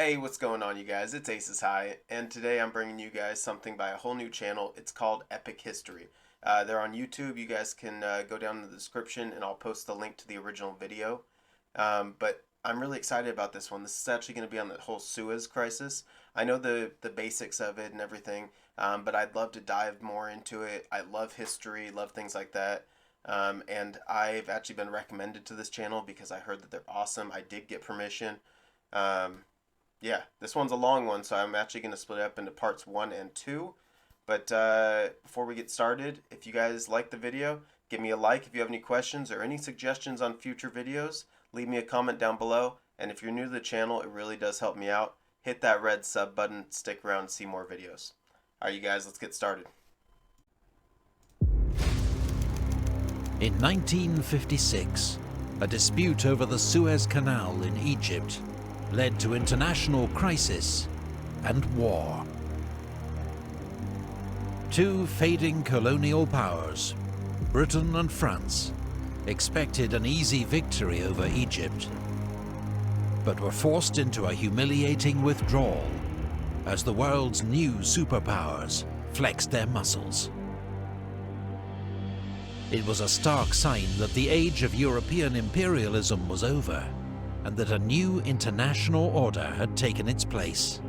Hey, what's going on, you guys? It's Aces High, and today I'm bringing you guys something by a whole new channel. It's called Epic History. They're on YouTube. You guys can go down in the description, and I'll post the link to the original video. But I'm really excited about this one. This is actually going to be on the whole Suez crisis. I know the basics of it and everything, but I'd love to dive more into it. I love history, love things like that. And I've actually been recommended to this channel because I heard that they're awesome. I did get permission. Um, yeah, this one's a long one, so I'm actually going to split it up into parts 1 and 2. But before we get started, if you guys like the video, give me a like. If you have any questions or any suggestions on future videos, leave me a comment down below. And if you're new to the channel, it really does help me out. Hit that red sub button, stick around and see more videos. Alright, you guys, let's get started. In 1956, a dispute over the Suez Canal in Egypt led to international crisis and war. Two fading colonial powers, Britain and France, expected an easy victory over Egypt, but were forced into a humiliating withdrawal as the world's new superpowers flexed their muscles. It was a stark sign that the age of European imperialism was over, and that a new international order had taken its place.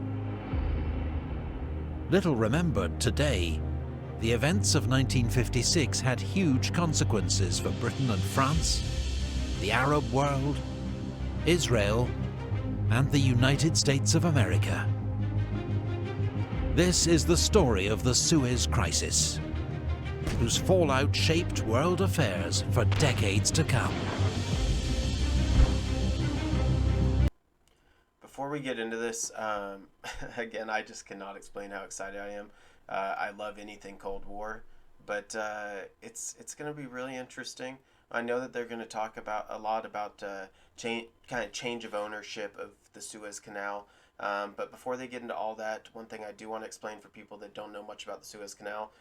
Little remembered today, the events of 1956 had huge consequences for Britain and France, the Arab world, Israel, and the United States of America. This is the story of the Suez Crisis, whose fallout shaped world affairs for decades to come. Before we get into this, again, I just cannot explain how excited I am. I love anything Cold War, but it's going to be really interesting. I know that they're going to talk about a lot about change of ownership of the Suez Canal. But before they get into all that, one thing I do want to explain for people that don't know much about the Suez Canal,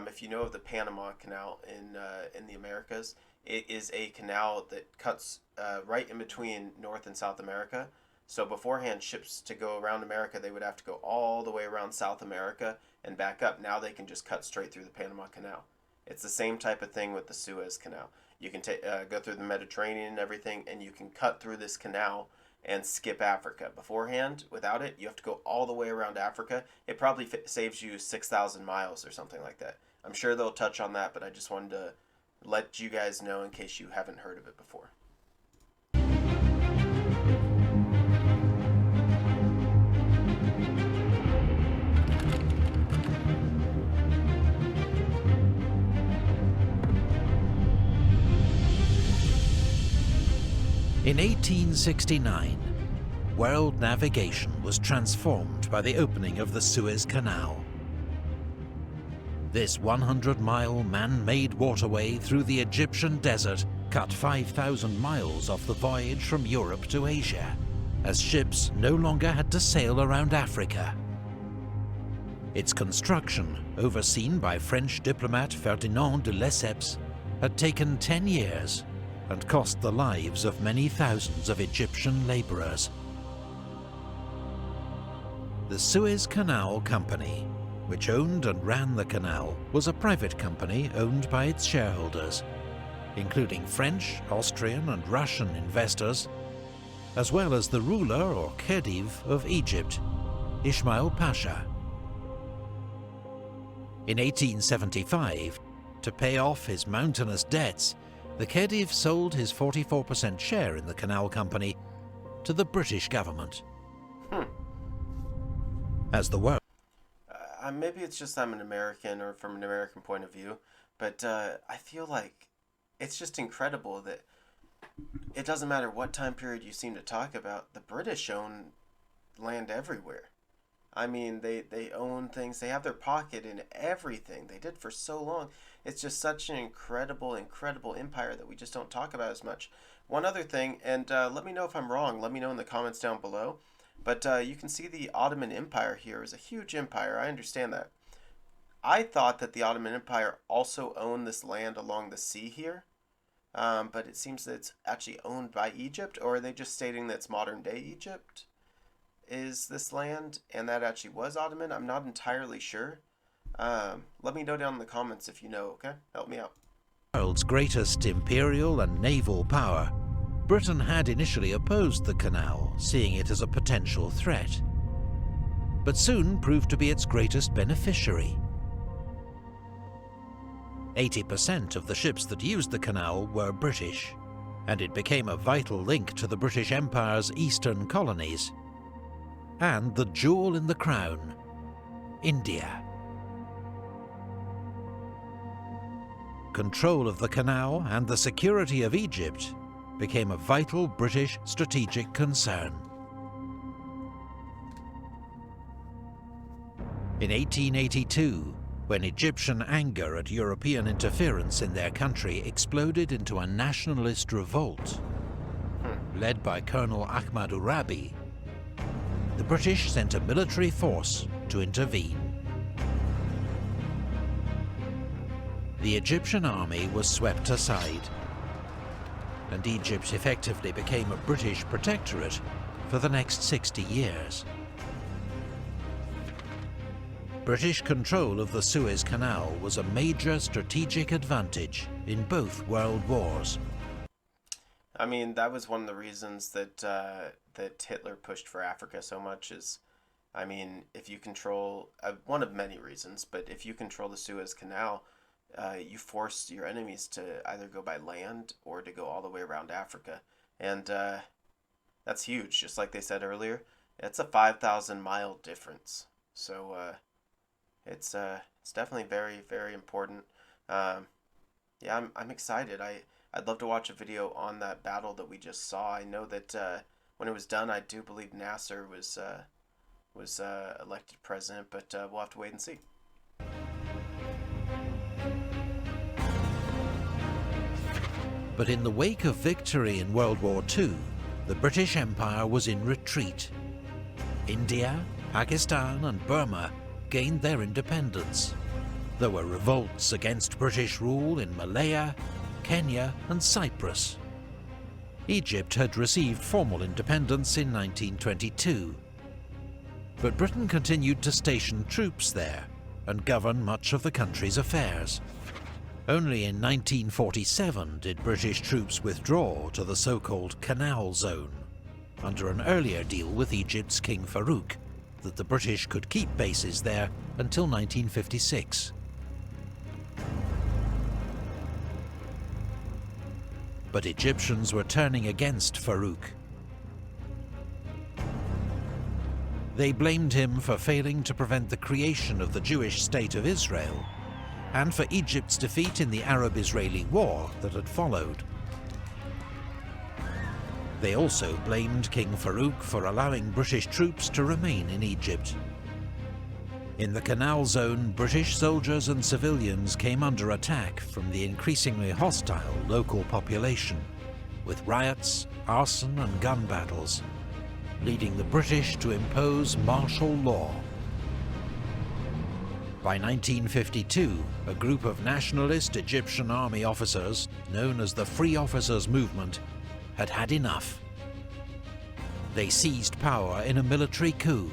if you know of the Panama Canal in the Americas, it is a canal that cuts right in between North and South America. So beforehand, ships to go around America, they would have to go all the way around South America and back up. Now they can just cut straight through the Panama Canal. It's the same type of thing with the Suez Canal. You can go through the Mediterranean and everything, and you can cut through this canal and skip Africa. Beforehand, without it, you have to go all the way around Africa. It probably saves you 6,000 miles or something like that. I'm sure they'll touch on that, but I just wanted to let you guys know in case you haven't heard of it before. In 1869, world navigation was transformed by the opening of the Suez Canal. This 100-mile man-made waterway through the Egyptian desert cut 5,000 miles off the voyage from Europe to Asia, as ships no longer had to sail around Africa. Its construction, overseen by French diplomat Ferdinand de Lesseps, had taken 10 years and cost the lives of many thousands of Egyptian labourers. The Suez Canal Company, which owned and ran the canal, was a private company owned by its shareholders, including French, Austrian and Russian investors, as well as the ruler or Khedive of Egypt, Ismail Pasha. In 1875, to pay off his mountainous debts, the Khedive sold his 44% share in the canal company to the British government. As the world... Maybe it's just I'm an American, or from an American point of view, but I feel like it's just incredible that it doesn't matter what time period you seem to talk about, the British own land everywhere. I mean, they own things. They have their pocket in everything. They did for so long. It's just such an incredible, incredible empire that we just don't talk about as much. One other thing, and let me know if I'm wrong. Let me know in the comments down below. But you can see the Ottoman Empire here is a huge empire. I understand that. I thought that the Ottoman Empire also owned this land along the sea here. But it seems that it's actually owned by Egypt, or are they just stating that it's modern day Egypt? is this land and that actually was Ottoman. I'm not entirely sure. Let me know down in the comments if you know, okay? Help me out. World's greatest imperial and naval power, Britain had initially opposed the canal, seeing it as a potential threat, but soon proved to be its greatest beneficiary. 80% of the ships that used the canal were British, and it became a vital link to the British Empire's eastern colonies, and the jewel in the crown, India. Control of the canal and the security of Egypt became a vital British strategic concern. In 1882, when Egyptian anger at European interference in their country exploded into a nationalist revolt, led by Colonel Ahmad Urabi, the British sent a military force to intervene. The Egyptian army was swept aside, and Egypt effectively became a British protectorate for the next 60 years. British control of the Suez Canal was a major strategic advantage in both world wars. I mean, that was one of the reasons that that Hitler pushed for Africa so much is, I mean, if you control, one of many reasons, but if you control the Suez Canal, you force your enemies to either go by land or to go all the way around Africa. And that's huge. Just like they said earlier, it's a 5,000 mile difference. So it's definitely very, very important. Yeah, I'm excited. I'd love to watch a video on that battle that we just saw. I know that when it was done, I do believe Nasser was elected president, but we'll have to wait and see. But in the wake of victory in World War II, the British Empire was in retreat. India, Pakistan and Burma gained their independence. There were revolts against British rule in Malaya, Kenya and Cyprus. Egypt had received formal independence in 1922. But Britain continued to station troops there and govern much of the country's affairs. Only in 1947 did British troops withdraw to the so-called Canal Zone, under an earlier deal with Egypt's King Farouk, that the British could keep bases there until 1956. But Egyptians were turning against Farouk. They blamed him for failing to prevent the creation of the Jewish state of Israel, and for Egypt's defeat in the Arab-Israeli War that had followed. They also blamed King Farouk for allowing British troops to remain in Egypt. In the Canal Zone, British soldiers and civilians came under attack from the increasingly hostile local population, with riots, arson and gun battles, leading the British to impose martial law. By 1952, a group of nationalist Egyptian army officers, known as the Free Officers Movement, had had enough. They seized power in a military coup.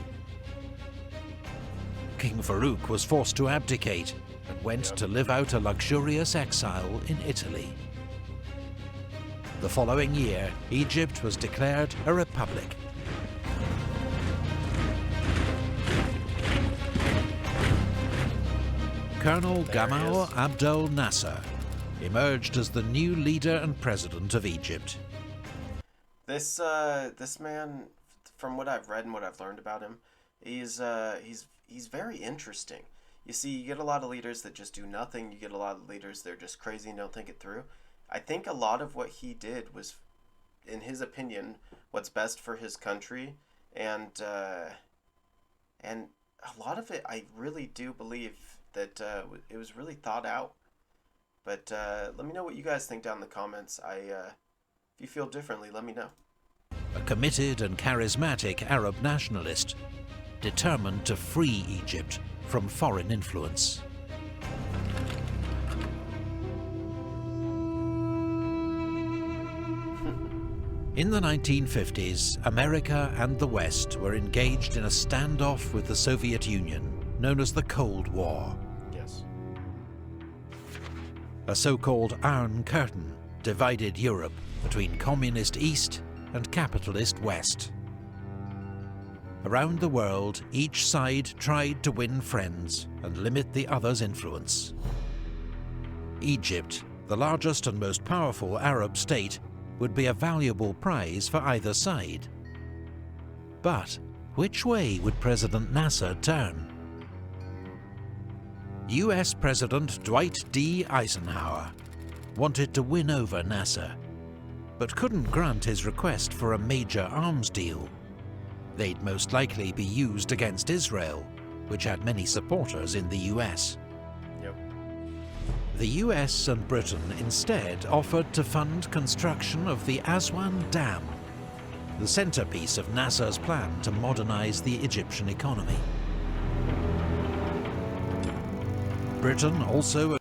King Farouk was forced to abdicate and went to live out a luxurious exile in Italy. The following year, Egypt was declared a republic. Colonel Gamal Abdel Nasser emerged as the new leader and president of Egypt. This man, from what I've read and what I've learned about him, he's very interesting. You see, you get a lot of leaders that just do nothing. You get a lot of leaders that are just crazy and don't think it through. I think a lot of what he did was, in his opinion, what's best for his country, and a lot of it, I really do believe that it was really thought out. But let me know what you guys think down in the comments. If you feel differently, let me know. A committed and charismatic Arab nationalist, determined to free Egypt from foreign influence. In the 1950s, America and the West were engaged in a standoff with the Soviet Union, known as the Cold War. Yes. A so-called Iron Curtain divided Europe between communist East and capitalist West. Around the world, each side tried to win friends and limit the other's influence. Egypt, the largest and most powerful Arab state, would be a valuable prize for either side. But which way would President Nasser turn? US President Dwight D. Eisenhower wanted to win over Nasser, but couldn't grant his request for a major arms deal. They'd most likely be used against Israel, which had many supporters in the US. Yep. The US and Britain instead offered to fund construction of the Aswan Dam, the centerpiece of Nasser's plan to modernize the Egyptian economy. Britain also...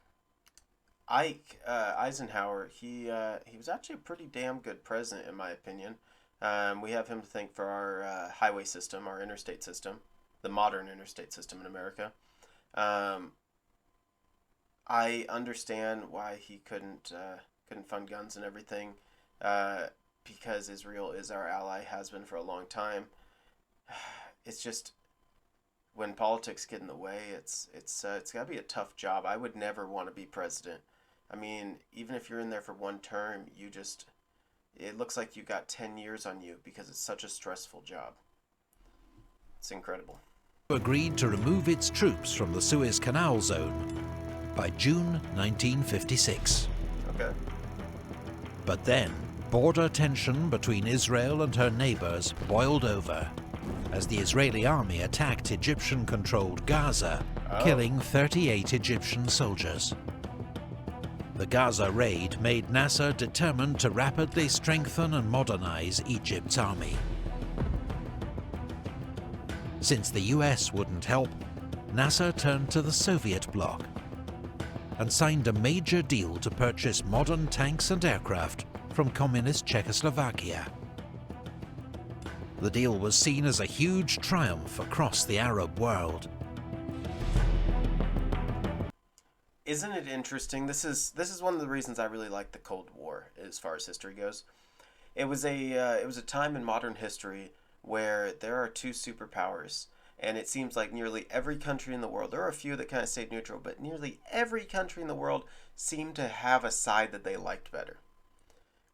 Eisenhower, he was actually a pretty damn good president, in my opinion. We have him to thank for our highway system, our interstate system, the modern interstate system in America. I understand why he couldn't fund guns and everything, because Israel is our ally, has been for a long time. It's just, when politics get in the way, it's got to be a tough job. I would never want to be president. I mean, even if you're in there for one term, it looks like you got 10 years on you because it's such a stressful job. It's incredible. Agreed to remove its troops from the Suez Canal zone by June 1956. Okay. But then, border tension between Israel and her neighbors boiled over as the Israeli army attacked Egyptian-controlled Gaza, killing 38 Egyptian soldiers. The Gaza raid made Nasser determined to rapidly strengthen and modernize Egypt's army. Since the US wouldn't help, Nasser turned to the Soviet bloc and signed a major deal to purchase modern tanks and aircraft from communist Czechoslovakia. The deal was seen as a huge triumph across the Arab world. Isn't it interesting? This is one of the reasons I really like the Cold War as far as history goes. It was a time in modern history where there are two superpowers, and it seems like nearly every country in the world, there are a few that kind of stayed neutral, but nearly every country in the world seemed to have a side that they liked better.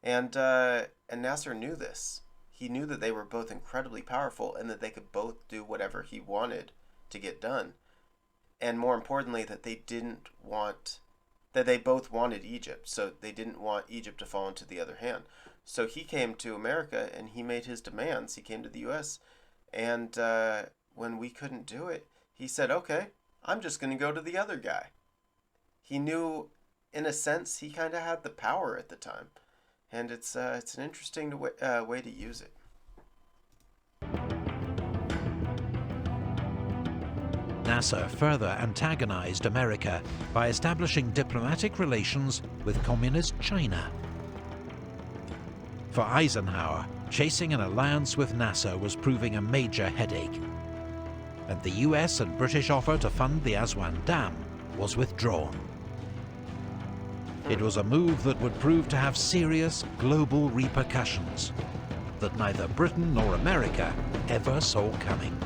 And Nasser knew this. He knew that they were both incredibly powerful and that they could both do whatever he wanted to get done. And more importantly, that they both wanted Egypt, so they didn't want Egypt to fall into the other hand. So he came to America and he made his demands. He came to the U.S. and when we couldn't do it, he said, "Okay, I'm just going to go to the other guy." He knew, in a sense, he kind of had the power at the time, and it's an interesting way to use it. Nasser further antagonized America by establishing diplomatic relations with communist China. For Eisenhower, chasing an alliance with Nasser was proving a major headache, and the US and British offer to fund the Aswan Dam was withdrawn. It was a move that would prove to have serious global repercussions that neither Britain nor America ever saw coming.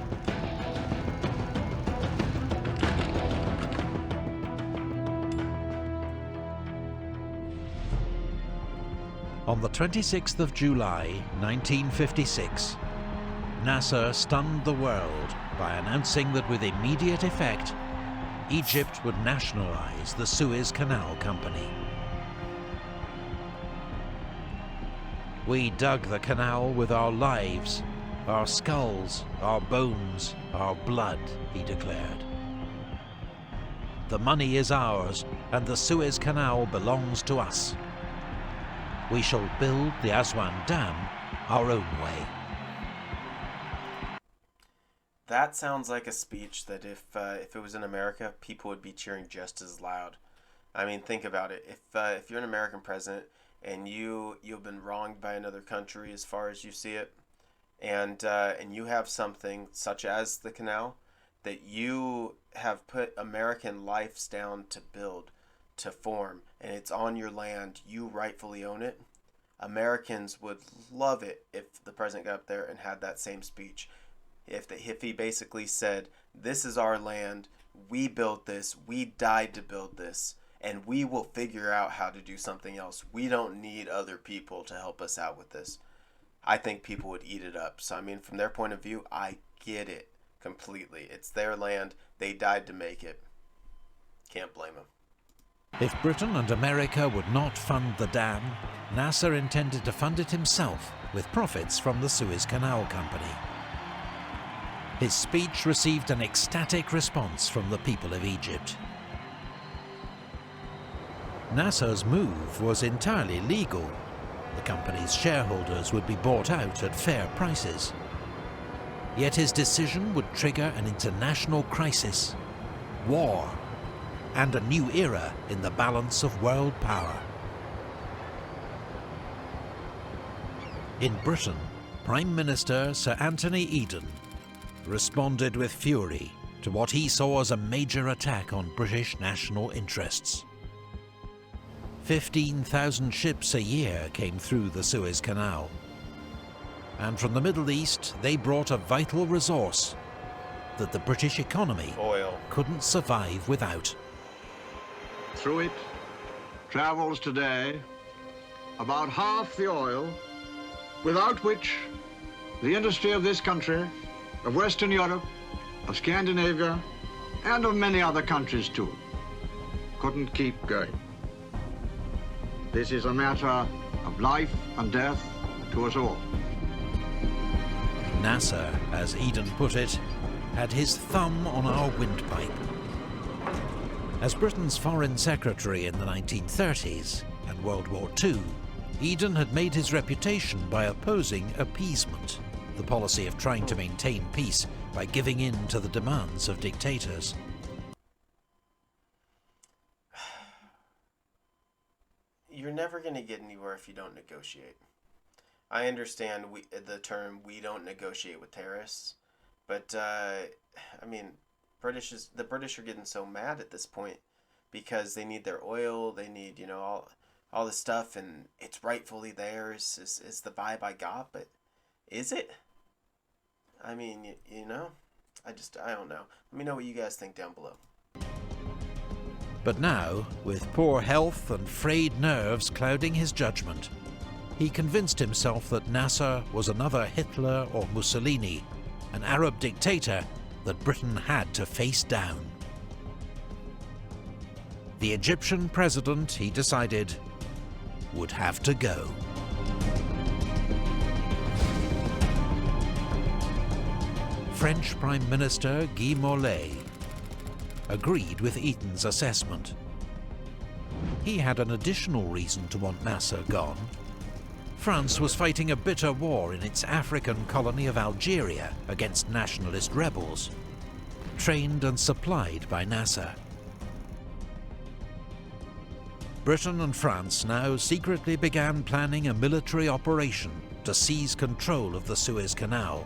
On the 26th of July, 1956, Nasser stunned the world by announcing that with immediate effect, Egypt would nationalize the Suez Canal Company. "We dug the canal with our lives, our skulls, our bones, our blood," he declared. "The money is ours, and the Suez Canal belongs to us. We shall build the Aswan Dam our own way." That sounds like a speech that if it was in America, people would be cheering just as loud. I mean, think about it. If you're an American president and you've been wronged by another country as far as you see it, and you have something such as the canal that you have put American lives down to build, to form, and it's on your land, you rightfully own it. Americans would love it if the president got up there and had that same speech. If he basically said, "This is our land. We built this. We died to build this, and we will figure out how to do something else. We don't need other people to help us out with this." I think people would eat it up. So I mean, from their point of view, I get it completely. It's their land. They died to make it. Can't blame them. If Britain and America would not fund the dam, Nasser intended to fund it himself with profits from the Suez Canal Company. His speech received an ecstatic response from the people of Egypt. Nasser's move was entirely legal. The company's shareholders would be bought out at fair prices. Yet his decision would trigger an international crisis, war, and a new era in the balance of world power. In Britain, Prime Minister Sir Anthony Eden responded with fury to what he saw as a major attack on British national interests. 15,000 ships a year came through the Suez Canal, and from the Middle East they brought a vital resource that the British economy Oil. couldn't survive without. Through it travels today about half the oil without which the industry of this country, of Western Europe, of Scandinavia, and of many other countries too, couldn't keep going. This is a matter of life and death to us all. Nasser, as Eden put it, had his thumb on our windpipe. As Britain's Foreign Secretary in the 1930s and World War II, Eden had made his reputation by opposing appeasement, the policy of trying to maintain peace by giving in to the demands of dictators. You're never going to get anywhere if you don't negotiate. I understand the term "we don't negotiate with terrorists," but I mean, the British are getting so mad at this point because they need their oil, they need all this stuff, and it's rightfully theirs. Is the vibe I got, but is it? I mean, I don't know. Let me know what you guys think down below. But now, with poor health and frayed nerves clouding his judgment, he convinced himself that Nasser was another Hitler or Mussolini, an Arab dictator that Britain had to face down. The Egyptian president, he decided, would have to go. French Prime Minister Guy Mollet agreed with Eden's assessment. He had an additional reason to want Nasser gone. France was fighting a bitter war in its African colony of Algeria against nationalist rebels, trained and supplied by Nasser. Britain and France now secretly began planning a military operation to seize control of the Suez Canal,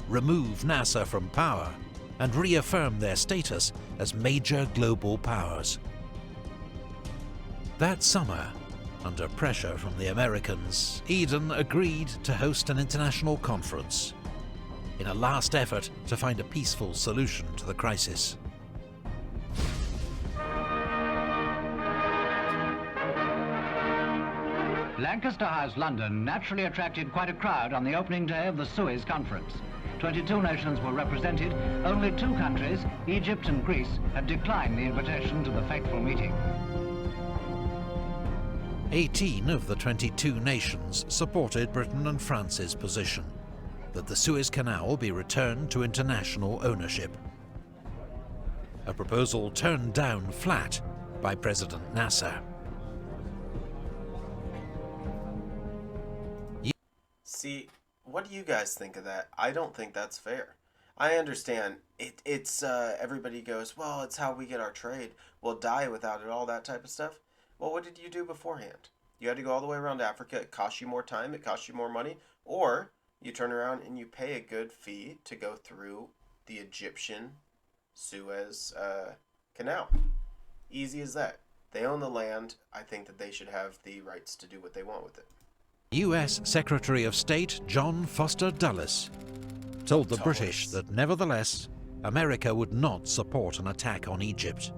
remove Nasser from power, and reaffirm their status as major global powers. That summer, under pressure from the Americans, Eden agreed to host an international conference in a last effort to find a peaceful solution to the crisis. Lancaster House, London, naturally attracted quite a crowd on the opening day of the Suez Conference. 22 nations were represented. Only 2 countries, Egypt and Greece, had declined the invitation to the fateful meeting. 18 of the 22 nations supported Britain and France's position that the Suez Canal be returned to international ownership. A proposal turned down flat by President Nasser. See, what do you guys think of that? I don't think that's fair. I understand it's everybody goes, well, it's how we get our trade. We'll die without it, all that type of stuff. Well, what did you do beforehand? You had to go all the way around Africa. It costs you more time. It costs you more money. Or you turn around and you pay a good fee to go through the Egyptian Suez Canal. Easy as that. They own the land. I think that they should have the rights to do what they want with it. US Secretary of State John Foster Dulles told the British that nevertheless, America would not support an attack on Egypt.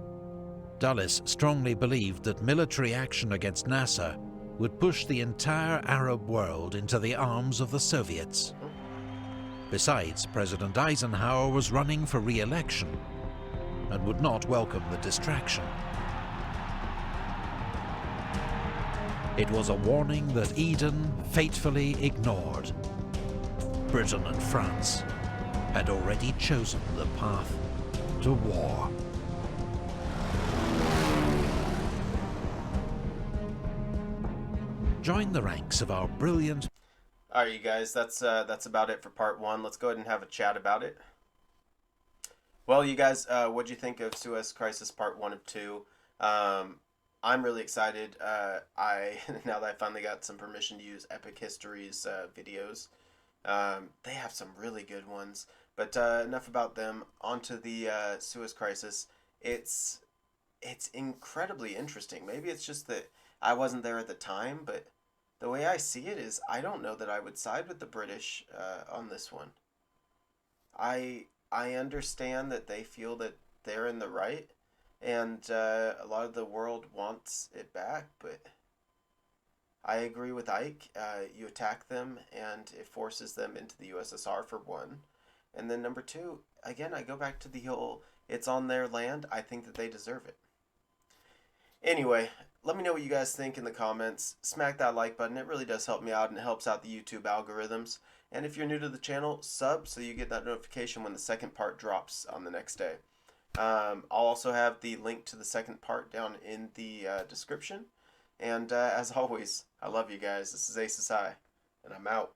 Dulles strongly believed that military action against Nasser would push the entire Arab world into the arms of the Soviets. Besides, President Eisenhower was running for re-election and would not welcome the distraction. It was a warning that Eden fatefully ignored. Britain and France had already chosen the path to war. Join the ranks of our brilliant... All right, you guys, that's about it for part 1. Let's go ahead and have a chat about it. Well, you guys, what'd you think of Suez Crisis Part 1 of 2? I'm really excited. Now that I finally got some permission to use Epic History's videos. They have some really good ones. But enough about them. On to the Suez Crisis. It's incredibly interesting. Maybe it's just that I wasn't there at the time, but the way I see it is I don't know that I would side with the British on this one. I understand that they feel that they're in the right, and a lot of the world wants it back, but I agree with Ike. You attack them, and it forces them into the USSR for one. And then number 2, again, I go back to the whole, it's on their land. I think that they deserve it. Anyway, let me know what you guys think in the comments. Smack that like button. It really does help me out, and it helps out the YouTube algorithms. And if you're new to the channel, sub so you get that notification when the second part drops on the next day. I'll also have the link to the second part down in the description. And as always, I love you guys. This is Aces High, and I'm out.